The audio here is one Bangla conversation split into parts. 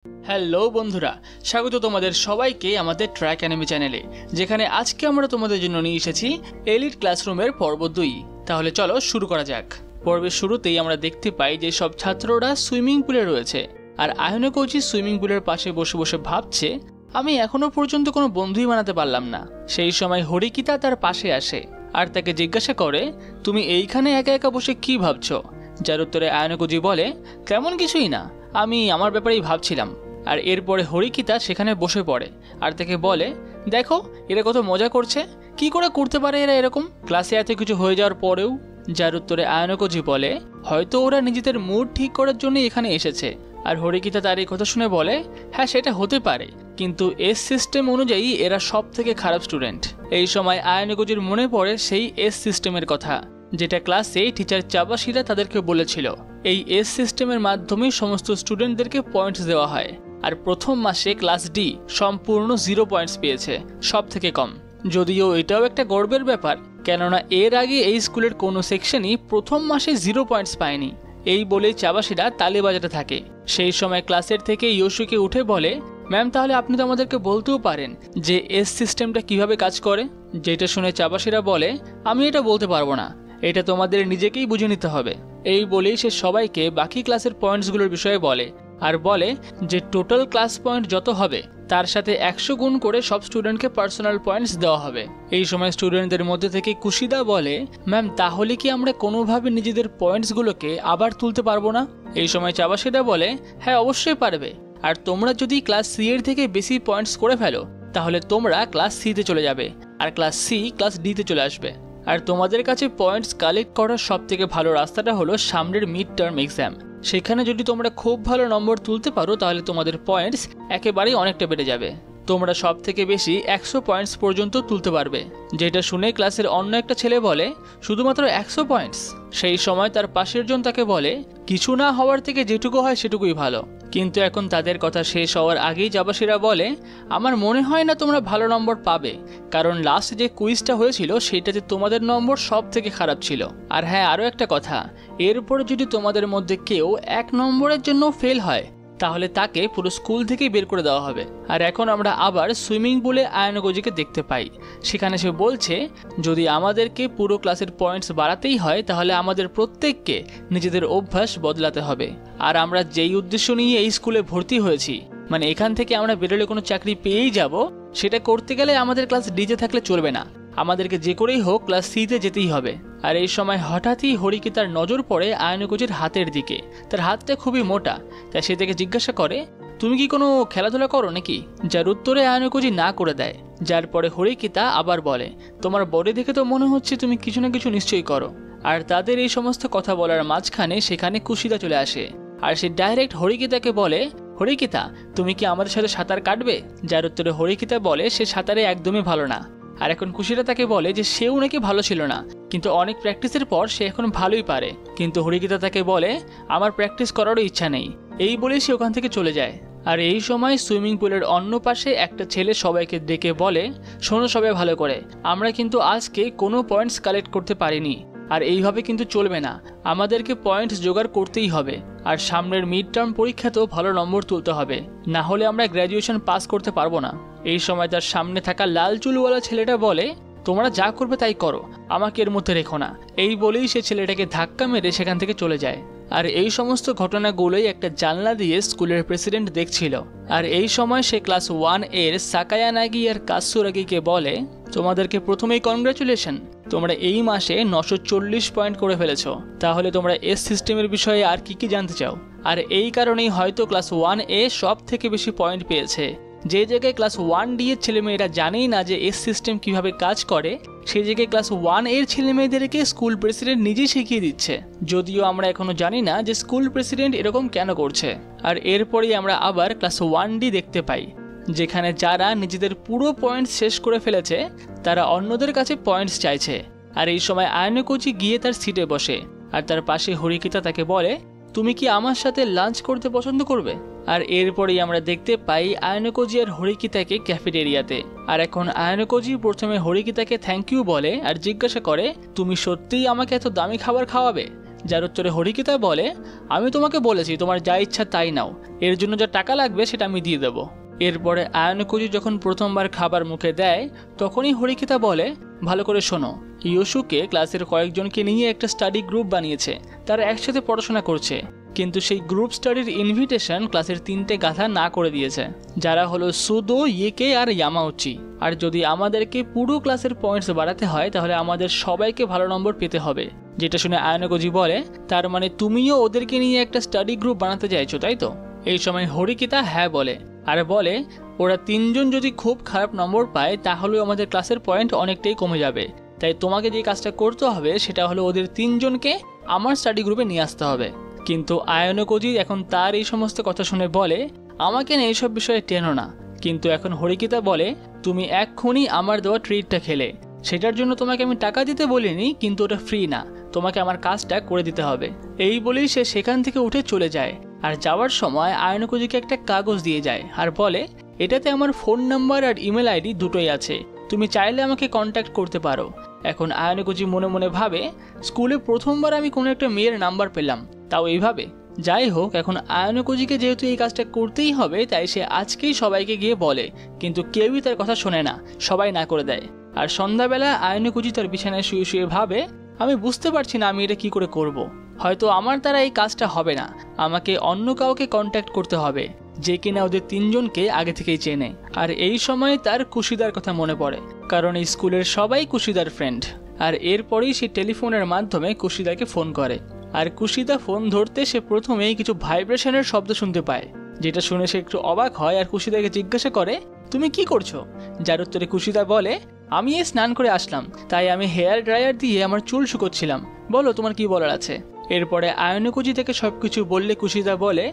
হ্যালো বন্ধুরা, স্বাগত তোমাদের সবাইকে আমাদের ট্র্যাক অ্যানিমে চ্যানেলে, যেখানে আজকে আমরা তোমাদের জন্য নিয়ে এসেছি এলিট ক্লাসরুমের পর্ব 2। তাহলে চলো শুরু করা যাক। পর্বের শুরুতেই আমরা দেখতে পাই যে সব ছাত্ররা সুইমিং পুলে রয়েছে, আর আয়নে কোচি সুইমিং পুলের পাশে বসে বসে ভাবছে, আমি এখনো পর্যন্ত কোনো বন্ধুই বানাতে পারলাম না। সেই সময় হরিকিতা তার পাশে আসে আর তাকে জিজ্ঞাসা করে, তুমি এইখানে একা একা বসে কি ভাবছো? যার উত্তরে আয়নে কোচি বলে, তেমন কিছুই না, আমি আমার ব্যাপারেই ভাবছিলাম। আর এরপরে হরিকিতা সেখানে বসে পড়ে আর তাকে বলে, দেখো এরা কত মজা করছে, কি করে করতে পারে এরা এরকম, ক্লাসে এত কিছু হয়ে যাওয়ার পরেও? যার উত্তরে আয়নে কোচি বলে, হয়তো ওরা নিজেদের মুড ঠিক করার জন্য এখানে এসেছে। আর হরিকিতা তার এই কথা শুনে বলে, হ্যাঁ সেটা হতে পারে, কিন্তু এস সিস্টেম অনুযায়ী এরা সব থেকে খারাপ স্টুডেন্ট। এই সময় আয়নে কোচির মনে পড়ে সেই এস সিস্টেমের কথা, যেটা ক্লাসে টিচার চাবাশিরা তাদেরকে বলেছিল। এই এস সিস্টেমের মাধ্যমে সমস্ত স্টুডেন্টদেরকে পয়েন্টস দেওয়া হয়, আর প্রথম মাসে ক্লাস ডি সম্পূর্ণ 0 পয়েন্টস পেয়েছে, সব থেকে কম। যদিও এটাও একটা গর্বের ব্যাপার, কেননা এর আগে এই স্কুলের কোনো সেকশনই প্রথম মাসে 0 পয়েন্টস পায়নি। এই বলেই চাবাশিরা তালি বাজাতে থাকে। সেই সময় ক্লাসের থেকে ইয়োশিকে উঠে বলে, ম্যাম তাহলে আপনি তো আমাদেরকে বলতেও পারেন যে এস সিস্টেমটা কিভাবে কাজ করে। যেটা শুনে চাবাশিরা বলে, আমি এটা বলতে পারবো না, এটা তোমাদের নিজেকেই বুঝে নিতে হবে। এই বলেই সে সবাইকে বাকি ক্লাসের পয়েন্টসগুলোর বিষয়ে বলে, আর বলে যে টোটাল ক্লাস পয়েন্ট যত হবে তার সাথে 100 গুণ করে সব স্টুডেন্টকে পার্সোনাল পয়েন্টস দেওয়া হবে। এই সময় স্টুডেন্টদের মধ্যে থেকে কুশিদা বলে, ম্যাম তাহলে কি আমরা কোনোভাবে নিজেদের পয়েন্টসগুলোকে আবার তুলতে পারবো না? এই সময় চাবাশিরা বলে, হ্যাঁ অবশ্যই পারবে, আর তোমরা যদি ক্লাস সি এর থেকে বেশি পয়েন্টস করে ফেলো তাহলে তোমরা ক্লাস সিতে চলে যাবে, আর ক্লাস সি ক্লাস ডিতে চলে আসবে। আর তোমাদের কাছে পয়েন্টস কালেক্ট করার সব থেকে ভালো রাস্তাটা হলো সামনের মিড টার্ম এক্সাম। সেখানে যদি তোমরা খুব ভালো নম্বর তুলতে পারো তাহলে তোমাদের পয়েন্টস একেবারেই অনেকটা বেড়ে যাবে। তোমরা সব থেকে বেশি 100 পয়েন্টস পর্যন্ত তুলতে পারবে। যেটা শুনে ক্লাসের অন্য একটা ছেলে বলে, শুধুমাত্র 100 পয়েন্টস? সেই সময় তার পাশের জন তাকে বলে, কিছু না হওয়ার থেকে যেটুকু হয় সেটুকুই ভালো। কিন্তু এখন তাদের কথা শেষ হওয়ার আগেই চাবাশিরা বলে, আমার মনে হয় না তোমরা ভালো নম্বর পাবে, কারণ লাস্ট যে কুইজটা হয়েছিল সেটাতে তোমাদের নম্বর সব থেকে খারাপ ছিল। আর হ্যাঁ, আরও একটা কথা, এরপরে যদি তোমাদের মধ্যে কেউ 1 নম্বরের জন্য ফেল হয় তাহলে তাকে পুরো স্কুল থেকেই বের করে দেওয়া হবে। আর এখন আমরা আবার সুইমিং পুলে আয়নে কোচিকে দেখতে পাই। সেখানে সে বলছে, যদি আমাদেরকে পুরো ক্লাসের পয়েন্টস বাড়াতেই হয় তাহলে আমাদের প্রত্যেককে নিজেদের অভ্যাস বদলাতে হবে। আর আমরা যেই উদ্দেশ্য নিয়ে এই স্কুলে ভর্তি হয়েছি, মানে এখান থেকে আমরা বেরোলে কোনো চাকরি পেয়েই যাব, সেটা করতে গেলে আমাদের ক্লাস ডিতে থাকলে চলবে না, আমাদেরকে যে করেই হোক ক্লাস সিতে যেতেই হবে। আর এই সময় হঠাৎই হরিকিতার নজর পড়ে আয়নে কোচির হাতের দিকে। তার হাতটা খুবই মোটা, তাই সে তাকে জিজ্ঞাসা করে, তুমি কি কোনো খেলাধুলা করো নাকি? যার উত্তরে আয়নে কোচি না করে দেয়। যার পরে হরিকিতা আবার বলে, তোমার বডি দেখে তো মনে হচ্ছে তুমি কিছু না কিছু নিশ্চয়ই করো। আর তাদের এই সমস্ত কথা বলার মাঝখানে সেখানে কুশিদা চলে আসে, আর সে ডাইরেক্ট হরিকিতাকে বলে, হরিকিতা তুমি কি আমাদের সাথে সাঁতার কাটবে? যার উত্তরে হরিকিতা বলে সে সাঁতারে একদমই ভালো না। আর এখন কুশিদা তাকে বলে যে সেও নাকি ভালো ছিল না, কিন্তু অনেক প্র্যাকটিসের পর সে এখন ভালোই পারে। কিন্তু হরিকিতা তাকে বলে, আমার প্র্যাকটিস করারও ইচ্ছা নেই। এই বলে সে ওখান থেকে চলে যায়। আর এই সময় সুইমিং পুলের অন্য পাশে একটা ছেলে সবাইকে ডেকে বলে, শোনো সবাই ভালো করে, আমরা কিন্তু আজকে কোনো পয়েন্টস কালেক্ট করতে পারিনি, আর এইভাবে কিন্তু চলবে না, আমাদেরকে পয়েন্টস জোগাড় করতেই হবে। আর সামনের মিড টার্ম পরীক্ষাতেও ভালো নম্বর তুলতে হবে, না হলে আমরা গ্র্যাজুয়েশন পাস করতে পারবো না। এই সময় তার সামনে থাকা লাল চুলওয়ালা ছেলেটা বলে, তোমরা যা করবে তাই করো, আমাকে এর মধ্যে রেখো না। এই বলেই সে ছেলেটাকে ধাক্কা মেরে সেখান থেকে চলে যায়। আর এই সমস্ত ঘটনাগুলোই একটা জানলা দিয়ে স্কুলের প্রেসিডেন্ট দেখছিল। আর এই সময় সে ক্লাস 1 এর সাকায়ানাগি আর কাসুরাগিকে বলে, তোমাদেরকে প্রথমেই কনগ্রাচুলেশন, তোমরা এই মাসে 940 পয়েন্ট করে ফেলেছো। তাহলে তোমরা এস সিস্টেমের বিষয়ে আর কি কি জানতে চাও? আর এই কারণেই হয়তো ক্লাস 1 এ সব থেকে বেশি পয়েন্ট পেয়েছে। যে জায়গায় ক্লাস 1D এর ছেলেমেয়েরা জানেই না যে এস সিস্টেম কিভাবে কাজ করে, সেই জায়গায় ক্লাস 1 এর ছেলেমেয়েদেরকে স্কুল প্রেসিডেন্ট নিজেই শিখিয়ে দিচ্ছে। যদিও আমরা এখনো জানি না যে স্কুল প্রেসিডেন্ট এরকম কেন করছে। আর এরপরেই আমরা আবার ক্লাস 1D দেখতে পাই, যেখানে যারা নিজেদের পুরো পয়েন্টস শেষ করে ফেলেছে তারা অন্যদের কাছে পয়েন্টস চাইছে। আর এই সময় আয়নে কোচি গিয়ে তার সিটে বসে, আর তার পাশে হরিকিতা তাকে বলে, তুমি কি আমার সাথে লাঞ্চ করতে পছন্দ করবে? আর এরপরেই আমরা দেখতে পাই আয়নে কোচি আর হরিকিতাকে ক্যাফেটেরিয়াতে। আর এখন আয়নে কোচি প্রথমে হরিকিতাকে থ্যাংক ইউ বলে আর জিজ্ঞাসা করে, তুমি সত্যিই আমাকে এত দামি খাবার খাওয়াবে? যার উত্তরে হরিকিতা বলে, আমি তোমাকে বলেছি তোমার যা ইচ্ছা তাই নাও, এর জন্য যা টাকা লাগবে সেটা আমি দিয়ে দেবো। এরপরে আয়নোকুজি যখন প্রথমবার খাবার মুখে দেয় তখনই হরিকিতা বলে, ভালো করে শোনো, ইয়োশুকে ক্লাসের কয়েকজনকে নিয়ে একটা স্টাডি গ্রুপ বানিয়েছে, তারা একসাথে পড়াশোনা করছে, কিন্তু সেই গ্রুপ স্টাডির ইনভিটেশন ক্লাসের 3টে গাধা না করে দিয়েছে, যারা হলো সুদো, ইয়েকে আর ইয়ামাউচি। আর যদি আমাদেরকে পুরো ক্লাসের পয়েন্টস বাড়াতে হয় তাহলে আমাদের সবাইকে ভালো নম্বর পেতে হবে। যেটা শুনে আয়নোকুজি বলে, তার মানে তুমিও ওদেরকে নিয়ে একটা স্টাডি গ্রুপ বানাতে চাইছো তাই তো? এই সময় হরিকিতা হ্যাঁ বলে, আর বলে ওরা 3জন যদি খুব খারাপ নম্বর পায় তাহলেও আমাদের ক্লাসের পয়েন্ট অনেকটাই কমে যাবে, তাই তোমাকে যে কাজটা করতে হবে সেটা হলো ওদের 3জনকে আমার স্টাডি গ্রুপে নিয়ে আসতে হবে। কিন্তু আয়নোকুজি এখন তার এই সমস্ত কথা শুনে বলে, আমাকে না এইসব বিষয়ে টেনো না। কিন্তু এখন হরিকিতা বলে, তুমি এক্ষুনি আমার দেওয়া ট্রিটটা খেলে, সেটার জন্য তোমাকে আমি টাকা দিতে বলিনি, কিন্তু ওটা ফ্রি না, তোমাকে আমার কাজটা করে দিতে হবে। এই বলেই সে সেখান থেকে উঠে চলে যায়, আর যাওয়ার সময় আয়নোকুজিকে একটা কাগজ দিয়ে যায় আর বলে, এটাতে আমার ফোন নাম্বার আর ইমেল আইডি দুটোই আছে, তুমি চাইলে আমাকে কন্ট্যাক্ট করতে পারো। এখন আয়নোকুজি মনে মনে ভাবে, স্কুলে প্রথমবার আমি কোনো একটা মেয়ের নাম্বার পেলাম, তাও এইভাবে। যাই হোক, এখন আয়নোকুজিকে যেহেতু এই কাজটা করতেই হবে তাই সে আজকেই সবাইকে গিয়ে বলে, কিন্তু কেউই তার কথা শোনে না, সবাই না করে দেয়। আর সন্ধ্যাবেলা আয়নোকুজি তার বিছানায় শুয়ে শুয়ে ভাবে, আমি বুঝতে পারছি না আমি এটা কি করে করব। হয়তো আমার দ্বারা এই কাজটা হবে না, আমাকে অন্য কাউকে কন্ট্যাক্ট করতে হবে যে কিনা ওদের 3জনকে আগে থেকেই চেনে। আর এই সময় তার কুশিদার কথা মনে পড়ে, কারণ এই স্কুলের সবাই কুশিদার ফ্রেন্ড। আর এরপরেই সে টেলিফোনের মাধ্যমে কুশিদাকে ফোন করে, আর কুশিদা ফোন ধরতে সে প্রথমেই কিছু ভাইব্রেশনের শব্দ শুনতে পায়, যেটা শুনে সে একটু অবাক হয় আর কুশিদাকে জিজ্ঞাসা করে, তুমি কি করছো? যার উত্তরে কুশিদা বলে, আমি এই স্নান করে আসলাম, তাই আমি হেয়ার ড্রায়ার দিয়ে আমার চুল শুকোচ্ছিলাম, বলো তোমার কি বলার আছে। এরপরে আয়নোকুজি থেকে সবকিছু বললে কুশিদা বলে,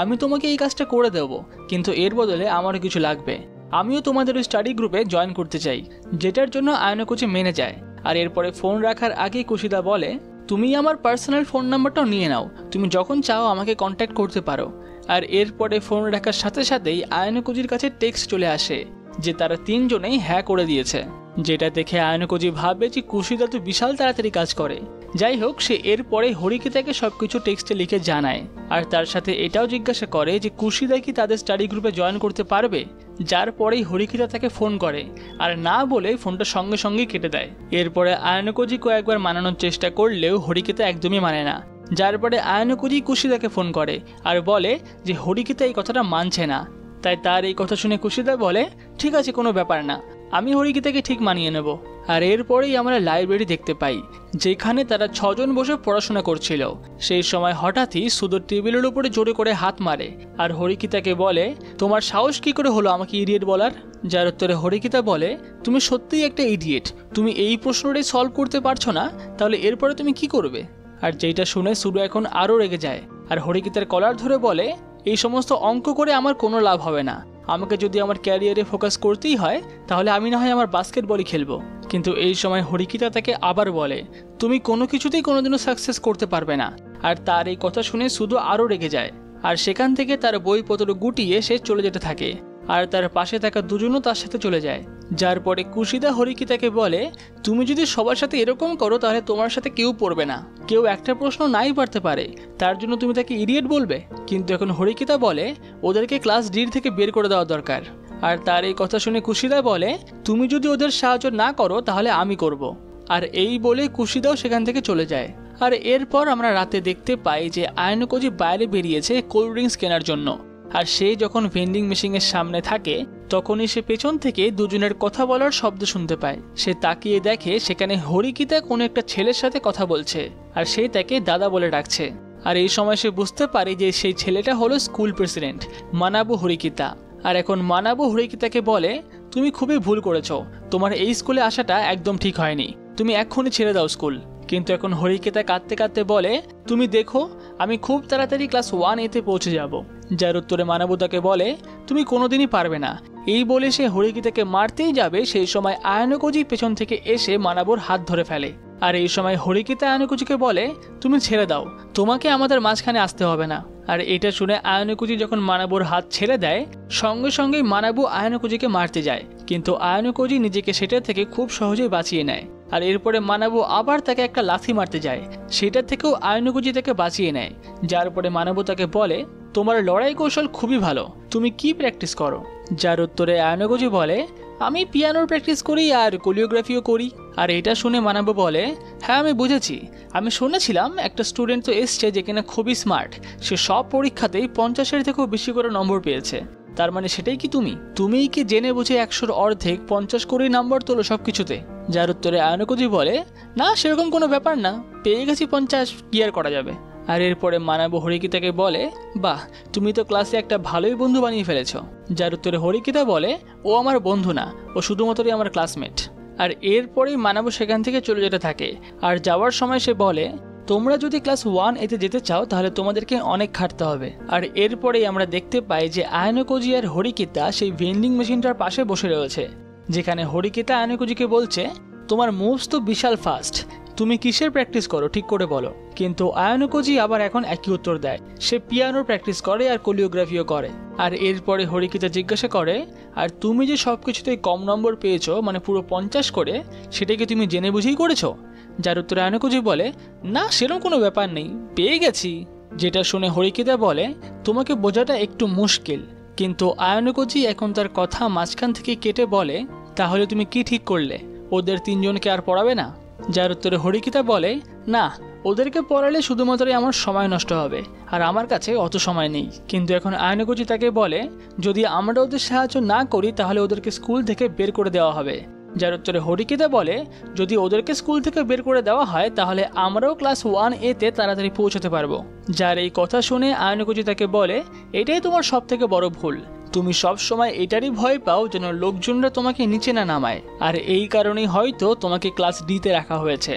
আমি তোমাকে এই কাজটা করে দেব, কিন্তু এর বদলে আমারও কিছু লাগবে, আমিও তোমাদের ওই স্টাডি গ্রুপে জয়েন করতে চাই, যেটার জন্য আয়নোকুজি মেনে যায়। আর এরপরে ফোন রাখার আগে কুশিদা বলে, তুমি আমার পার্সোনাল ফোন নাম্বারটাও নিয়ে নাও, তুমি যখন চাও আমাকে কন্ট্যাক্ট করতে পারো। আর এরপরে ফোন রাখার সাথে সাথেই আয়নোকুজির কাছে টেক্সট চলে আসে যে তারা 3জনেই হ্যাঁ করে দিয়েছে, যেটা দেখে আয়নোকুজি ভাবে যে কুশিদা তো বিশাল তাড়াতাড়ি কাজ করে। যাই হোক, সে এরপরে হরিকিতাকে সবকিছু টেক্সটে লিখে জানায়, আর তার সাথে এটাও জিজ্ঞাসা করে যে কুশিদা কি তাদের স্টাডি গ্রুপে জয়েন করতে পারবে। যার পরেই হরিকিতা তাকে ফোন করে, আর না বলে ফোনটা সঙ্গে সঙ্গেই কেটে দেয়। এরপরে আয়নোকুজি কয়েকবার মানানোর চেষ্টা করলেও হরিকিতা একদমই মানে না, যার পরে আয়নোকুজি কুশিদাকে ফোন করে আর বলে যে হরিকিতা এই কথাটা মানছে না। তাই তার এই কথা শুনে কুশিদা বলে, ঠিক আছে, কোনো ব্যাপার না, আমি হরিকিতাকে ঠিক মানিয়ে নেব। আর এরপরেই আমরা লাইব্রেরি দেখতে পাই, যেখানে তারা 6জন বসে পড়াশোনা করছিল। সেই সময় হঠাৎই সুদো টেবিলের উপরে জোরে করে হাত মারে আর হরিকিতাকে বলে, তোমার সাহস কি করে হলো আমাকে ইডিয়েট বলার? যার উত্তরে হরিকিতা বলে, তুমি সত্যিই একটা ইডিয়েট, তুমি এই প্রশ্নটাই সলভ করতে পারছো না, তাহলে এরপরে তুমি কি করবে? আর যেটা শুনে সুদো এখন আরও রেগে যায় আর হরিকিতার কলার ধরে বলে, এই সমস্ত অঙ্ক করে আমার কোনো লাভ হবে না, আমাকে যদি আমার ক্যারিয়ারে ফোকাস করতেই হয় তাহলে আমি না হয় আমার বাস্কেটবলই খেলবো। কিন্তু এই সময় হরিকিতা তাকে আবার বলে, তুমি কোনো কিছুতেই কোনোদিনও সাকসেস করতে পারবে না। আর তার এই কথা শুনে সুদো আরও রেগে যায় আর সেখান থেকে তার বইপত্র গুটিয়ে সে চলে যেতে থাকে, আর তার পাশে থাকা দুজনও তার সাথে চলে যায়। যার পরে কুশিদা হরিকিতাকে বলে, তুমি যদি সবার সাথে এরকম করো তাহলে তোমার সাথে কেউ পড়বে না, কেউ একটা প্রশ্ন নাই পারতে পারে, তার জন্য তুমি তাকে ইডিয়েট বলবে? কিন্তু এখন হরিকিতা বলে, ওদেরকে ক্লাস ডি থেকে বের করে দেওয়া দরকার। আর তার এই কথা শুনে কুশিদা বলে, তুমি যদি ওদের সাহায্য না করো তাহলে আমি করব। আর এই বলে কুশিদাও সেখান থেকে চলে যায়। আর এরপর আমরা রাতে দেখতে পাই যে আয়নোকুজি বাইরে বেরিয়েছে কোল্ড ড্রিঙ্কস কেনার জন্য। আর সে যখন ভেন্ডিং মেশিনের সামনে থাকে তখনই সে পেছন থেকে দুজনের কথা বলার শব্দ শুনতে পায়। সে তাকিয়ে দেখে সেখানে হরিকিতা কোনো একটা ছেলের সাথে কথা বলছে আর সে তাকে দাদা বলে ডাকছে। আর এই সময় সে বুঝতে পারে যে সেই ছেলেটা হলো স্কুল প্রেসিডেন্ট মানাবু হরিকিতা। আর এখন মানাবু হরিকিতাকে বলে, তুমি খুবই ভুল করেছো, তোমার এই স্কুলে আসাটা একদম ঠিক হয়নি, তুমি এক্ষুনি ছেড়ে দাও স্কুল। কিন্তু এখন হরিকিতা কাঁদতে কাঁদতে বলে, তুমি দেখো আমি খুব তাড়াতাড়ি ক্লাস 1A-তে পৌঁছে যাব। যার উত্তরে মানাবু তাকে বলে, তুমি কোনোদিনই পারবে না। এই বলে সে হরিকিতাকে মারতেই যাবে, সেই সময় আয়নোকুজি পেছন থেকে এসে মানাবুর হাত ধরে ফেলে। আর এই সময় হরিকিতা আয়নোকুজিকে বলে, তুমি ছেড়ে দাও, তোমাকে আমাদের মাঝখানে আসতে হবে না। আর এটা শুনে আয়নোকুজি যখন মানাবুর হাত ছেড়ে দেয় সঙ্গে সঙ্গেই মানাবু আয়নোকুজিকে মারতে যায়, কিন্তু আয়নোকুজি নিজেকে সেটা থেকে খুব সহজেই বাঁচিয়ে নেয়। আর এরপরে মানাবু আবার তাকে একটা লাথি মারতে যায়। সেটা থেকেও আয়নকুজি তাকে বাঁচিয়ে নেয়, যার পরে মানাবু তাকে বলে তোমার লড়াই কৌশল খুবই ভালো, তুমি কি প্র্যাকটিস করো? যার উত্তরে আয়নকুজি বলে আমি পিয়ানোর প্র্যাকটিস করি আর কোরিওগ্রাফিও করি। আর এটা শুনে মানাবু বলে হ্যাঁ আমি বুঝেছি, আমি শুনেছিলাম একটা স্টুডেন্ট তো এসছে যে কিনা খুবই স্মার্ট, সে সব পরীক্ষাতেই 50-এর থেকেও বেশি করে নম্বর পেয়েছে, তার মানে সেটাই কি তুমিই কি জেনে বুঝে 100-র অর্ধেক 50 করেই নাম্বার তোলো সব কিছুতে? যার উত্তরে আয়নকুজি বলে না সেরকম কোনো ব্যাপার না, পেয়ে গেছি 50, কি আর করা যাবে। আর এরপরে মানাবু হরিকিতাকে বলে বাহ তুমি তো ক্লাসে একটা ভালোই বন্ধু বানিয়ে ফেলেছো। যার উত্তরে হরিকিতা বলে ও আমার বন্ধু না, ও শুধুমাত্রই আমার ক্লাসমেট। আর এরপরেই মানাবু সেখান থেকে চলে যেতে থাকে। আর যাওয়ার সময় সে বলে তোমরা যদি ক্লাস 1A-তে যেতে চাও তাহলে তোমাদেরকে অনেক খাটতে হবে। আর এরপরেই আমরা দেখতে পাই যে আয়নকুজি আর হরিকিতা সেই ভেন্ডিং মেশিনটার পাশে বসে রয়েছে, যেখানে হরিকিতা আয়নকুজিকে বলছে তোমার মুভস তো বিশাল ফাস্ট, তুমি কিসের প্র্যাকটিস করো ঠিক করে বলো। কিন্তু আয়নকুজি আবার এখন একই উত্তর দেয়, সে পিয়ানোর প্র্যাকটিস করে আর কোরিওগ্রাফিও করে। আর এরপরে হরিকিতা জিজ্ঞাসা করে আর তুমি যে সব কিছুতেই কম নম্বর পেয়েছো, মানে পুরো 50 করে, সেটা কি তুমি জেনে বুঝেই করেছো? যার উত্তরে আয়নকুজি বলে না সেরকম কোনো ব্যাপার নেই, পেয়ে গেছি। যেটা শুনে হরিকিতা বলে তোমাকে বোঝাটা একটু মুশকিল। কিন্তু আয়নকুজি এখন তার কথা মাঝখান থেকে কেটে বলে তাহলে তুমি কি ঠিক করলে, ওদের 3 জনকে আর পড়াবে না? যার উত্তরে হরিকিতা বলে না, ওদেরকে পড়ালে শুধুমাত্রই আমার সময় নষ্ট হবে, আর আমার কাছে অত সময় নেই। কিন্তু এখন আয়নকুজি তাকে বলে যদি আমরা ওদের সাহায্য না করি তাহলে ওদেরকে স্কুল থেকে বের করে দেওয়া হবে। যার উত্তরে হরিকিতা বলে যদি ওদেরকে স্কুল থেকে বের করে দেওয়া হয় তাহলে আমরাও ক্লাস 1A-তে তাড়াতাড়ি পৌঁছাতে পারবো। যার এই কথা শুনে আয়নকুজি তাকে বলে এটাই তোমার সব থেকে বড় ভুল, তুমি সব সময় এটারই ভয় পাও যেন লোকজনরা তোমাকে নিচে না নামায়, আর এই কারণেই হয়তো তোমাকে ক্লাস D-তে রাখা হয়েছে।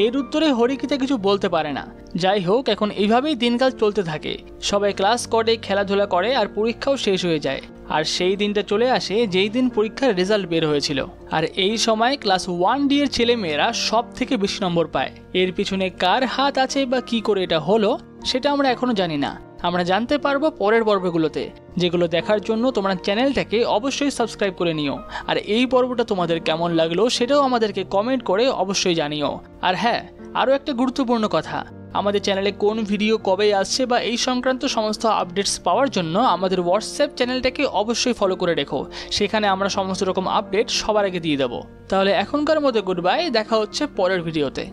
এর উত্তরে হরিকিতা কিছু বলতে পারে না। যাই হোক এখন এইভাবেই দিনকাল চলতে থাকে, সবাই ক্লাস করে খেলাধুলা করে আর পরীক্ষাও শেষ হয়ে যায়। আর সেই দিনটা চলে আসে যেই দিন পরীক্ষার রেজাল্ট বের হয়েছিল। আর এই সময় ক্লাস 1D এর ছেলেমেয়েরা সব থেকে বেশি নম্বর পায়। এর পিছনে কার হাত আছে বা কি করে এটা হলো সেটা আমরা এখনো জানি না, আমরা জানতে পারবো পরের পর্বগুলোতে, যেগুলো দেখার জন্য তোমরা চ্যানেলটাকে অবশ্যই সাবস্ক্রাইব করে নিও। আর এই পর্বটা তোমাদের কেমন লাগলো সেটাও আমাদেরকে কমেন্ট করে অবশ্যই জানিও। আর হ্যাঁ, আরও একটা গুরুত্বপূর্ণ কথা, আমাদের চ্যানেলে কোন ভিডিও কবে আসছে বা এই সংক্রান্ত সমস্ত আপডেটস পাওয়ার জন্য আমাদের হোয়াটসঅ্যাপ চ্যানেলটাকে অবশ্যই ফলো করে রেখো, সেখানে আমরা সমস্ত রকম আপডেট সবার আগে দিয়ে দেবো। তাহলে এখনকার মতো গুড বাই, দেখা হচ্ছে পরের ভিডিওতে।